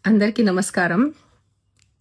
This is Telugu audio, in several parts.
అందరికీ నమస్కారం.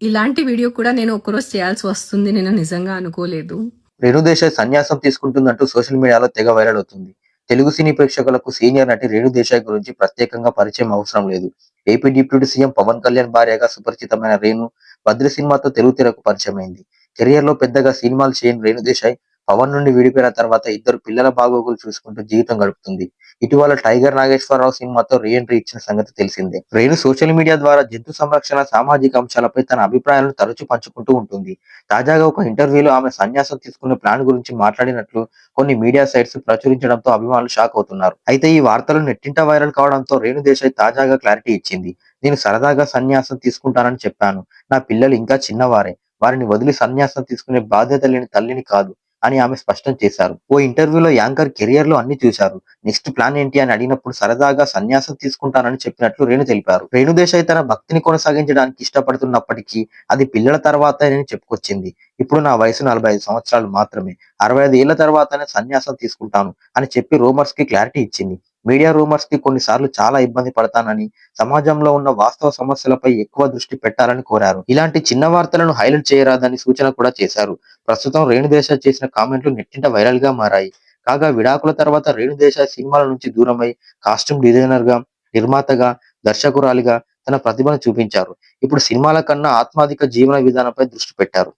ఇలాంటి వీడియో కూడా నేను ఒక్కరోజు చేయాల్సి వస్తుంది నేను నిజంగా అనుకోలేదు. రేణుదేశాయ్ సన్యాసం తీసుకుంటుందంటూ సోషల్ మీడియాలో తెగ వైరల్ అవుతుంది. తెలుగు సినీ ప్రేక్షకులకు సీనియర్ నటి రేణుదేశాయ్ గురించి ప్రత్యేకంగా పరిచయం అవసరం లేదు. AP deputy CM Pawan Kalyan భార్యగా సుపరిచితమైన రేణు 'బద్రి' సినిమాతో తెలుగు తెరకు పరిచయమైంది. కెరియర్‌లో పెద్దగా సినిమాలు చేయని రేణుదేశాయ్ పవన్ నుండి విడిపోయిన తర్వాత ఇద్దరు పిల్లల బాగోగులు చూసుకుంటూ జీవితం గడుపుతుంది. ఇటీవల 'టైగర్ నాగేశ్వరరావు' సినిమాతో రీ ఎంట్రీ ఇచ్చిన సంగతి తెలిసిందే. రేణు సోషల్ మీడియా ద్వారా జంతు సంరక్షణ, సామాజిక అంశాలపై తన అభిప్రాయాలను తరచూ పంచుకుంటూ ఉంటుంది. తాజాగా ఒక ఇంటర్వ్యూలో ఆమె సన్యాసం తీసుకునే ప్లాన్ గురించి మాట్లాడినట్లు కొన్ని మీడియా సైట్స్ ప్రచురించడంతో అభిమానులు షాక్ అవుతున్నారు. అయితే ఈ వార్తలు నెట్టింట వైరల్ కావడంతో రేణు దేశాయ్ తాజాగా క్లారిటీ ఇచ్చింది. నేను సరదాగా సన్యాసం తీసుకుంటానని చెప్పాను. నా పిల్లలు ఇంకా చిన్నవారే. వారిని వదిలి సన్యాసం తీసుకునే బాధ్యత లేని తల్లిని కాదు అని ఆమె స్పష్టం చేశారు. ఓ ఇంటర్వ్యూలో యాంకర్ కెరియర్ లో అన్ని చూశారు. నెక్స్ట్ ప్లాన్ ఏంటి అని అడిగినప్పుడు సరదాగా సన్యాసం తీసుకుంటానని చెప్పినట్లు రేణు తెలిపారు. రేణు దేశాయ్ తన భక్తిని కొనసాగించడానికి ఇష్టపడుతున్నప్పటికీ అది పిల్లల తర్వాతనే చెప్పుకొచ్చింది. ఇప్పుడు నా వయసు 45 సంవత్సరాలు మాత్రమే. 65 ఏళ్ల తర్వాతనే సన్యాసం తీసుకుంటాను అని చెప్పి రూమర్స్ కి క్లారిటీ ఇచ్చింది. మీడియా రూమర్స్ కి కొన్నిసార్లు చాలా ఇబ్బంది పడతానని, సమాజంలో ఉన్న వాస్తవ సమస్యలపై ఎక్కువ దృష్టి పెట్టాలని కోరారు. ఇలాంటి చిన్న వార్తలను హైలైట్ చేయరాదని సూచన కూడా చేశారు. ప్రస్తుతం రేణు దేశాయ్ చేసిన కామెంట్లు నెట్టింట వైరల్ గా మారాయి. కాగా విడాకుల తర్వాత రేణు దేశాయ్ సినిమాల నుంచి దూరమై కాస్ట్యూమ్ డిజైనర్ గా, నిర్మాతగా, దర్శకురాలిగా తన ప్రతిభను చూపించారు. ఇప్పుడు సినిమాల కన్నా ఆత్మాధిక జీవన విధానంపై దృష్టి పెట్టారు.